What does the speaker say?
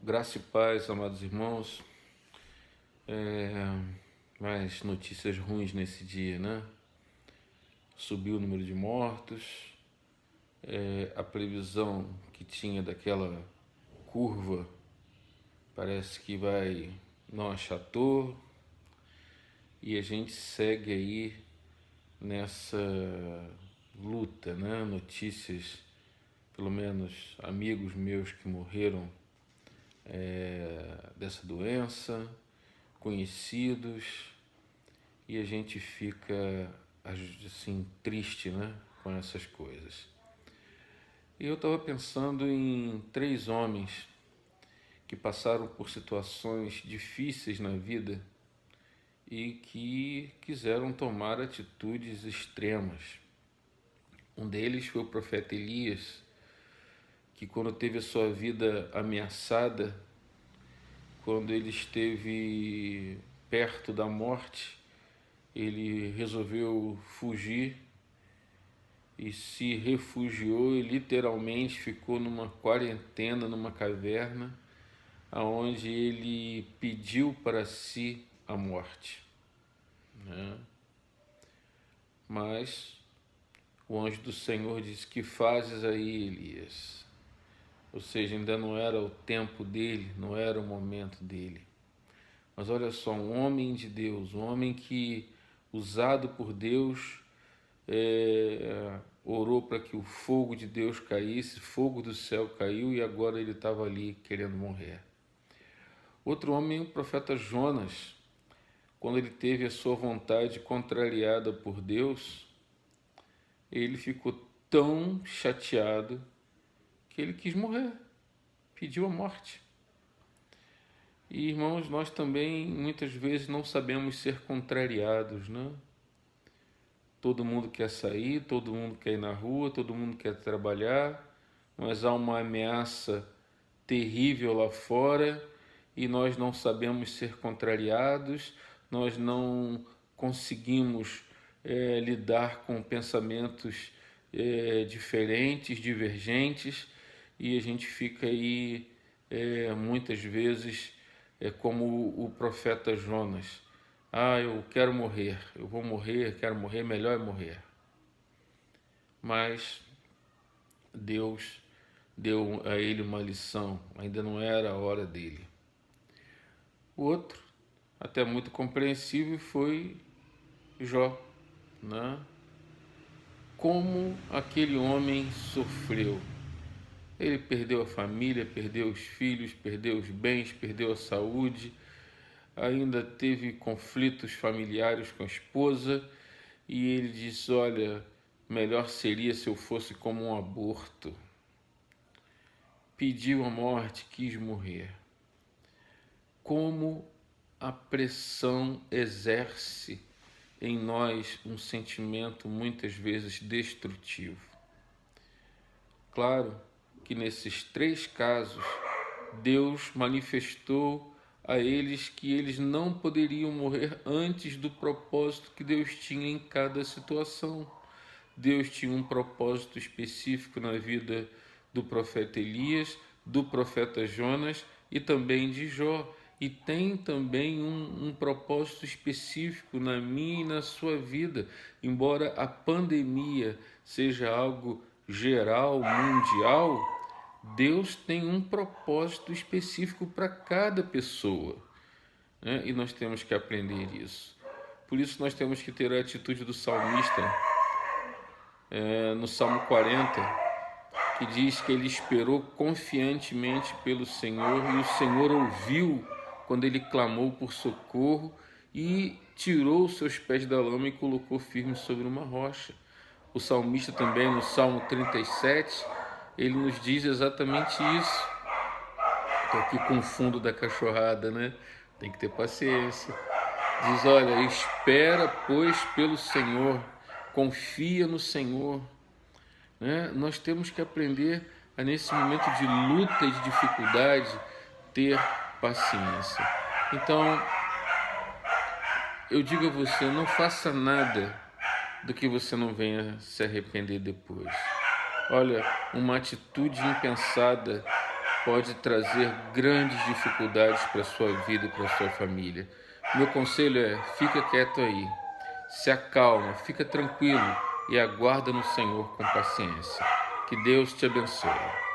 Graça e paz, amados irmãos. Mais notícias ruins nesse dia, né? Subiu o número de mortos, a previsão que tinha daquela curva parece que não achatou, e a gente segue aí nessa luta, né? Notícias, pelo menos amigos meus que morreram dessa doença, conhecidos, e a gente fica assim triste, né, com essas coisas. E eu estava pensando em 3 homens que passaram por situações difíceis na vida e que quiseram tomar atitudes extremas. Um deles foi o profeta Elias, que quando teve a sua vida ameaçada, quando ele esteve perto da morte, ele resolveu fugir e se refugiou e literalmente ficou numa quarentena, numa caverna, aonde ele pediu para si a morte, né? Mas o anjo do Senhor disse: "Que fazes aí, Elias?" Ou seja, ainda não era o tempo dele, não era o momento dele. Mas olha só, um homem de Deus, um homem que, usado por Deus, orou para que o fogo de Deus caísse, fogo do céu caiu e agora ele estava ali querendo morrer. Outro homem, o profeta Jonas, quando ele teve a sua vontade contrariada por Deus, ele ficou tão chateado que ele quis morrer, pediu a morte. E, irmãos, nós também muitas vezes não sabemos ser contrariados, né? Todo mundo quer sair, todo mundo quer ir na rua, todo mundo quer trabalhar, mas há uma ameaça terrível lá fora e nós não sabemos ser contrariados, nós não conseguimos lidar com pensamentos diferentes, divergentes, e a gente fica aí muitas vezes como o profeta Jonas. Eu quero morrer, eu vou morrer, quero morrer, melhor é morrer. Mas Deus deu a ele uma lição, ainda não era a hora dele. O outro, até muito compreensível, foi Jó, né? Como aquele homem sofreu. Ele perdeu a família, perdeu os filhos, perdeu os bens, perdeu a saúde, ainda teve conflitos familiares com a esposa, e ele disse: olha, melhor seria se eu fosse como um aborto. Pediu a morte, quis morrer. Como a pressão exerce em nós um sentimento muitas vezes destrutivo. Claro que nesses 3 casos, Deus manifestou a eles que eles não poderiam morrer antes do propósito que Deus tinha em cada situação. Deus tinha um propósito específico na vida do profeta Elias, do profeta Jonas e também de Jó. E tem também um propósito específico na minha e na sua vida. Embora a pandemia seja algo geral, mundial, Deus tem um propósito específico para cada pessoa, né? E nós temos que aprender isso. Por isso nós temos que ter a atitude do salmista, no Salmo 40, que diz que ele esperou confiantemente pelo Senhor e o Senhor ouviu quando ele clamou por socorro e tirou os seus pés da lama e colocou firme sobre uma rocha. O salmista também, no Salmo 37, ele nos diz exatamente isso. Estou aqui com o fundo da cachorrada, né? Tem que ter paciência. Diz: olha, espera, pois, pelo Senhor, confia no Senhor, né? Nós temos que aprender a, nesse momento de luta e de dificuldade, ter paciência. Então, eu digo a você, não faça nada do que você não venha se arrepender depois. Olha, uma atitude impensada pode trazer grandes dificuldades para a sua vida e para a sua família. Meu conselho é: fica quieto aí, se acalma, fica tranquilo e aguarda no Senhor com paciência. Que Deus te abençoe.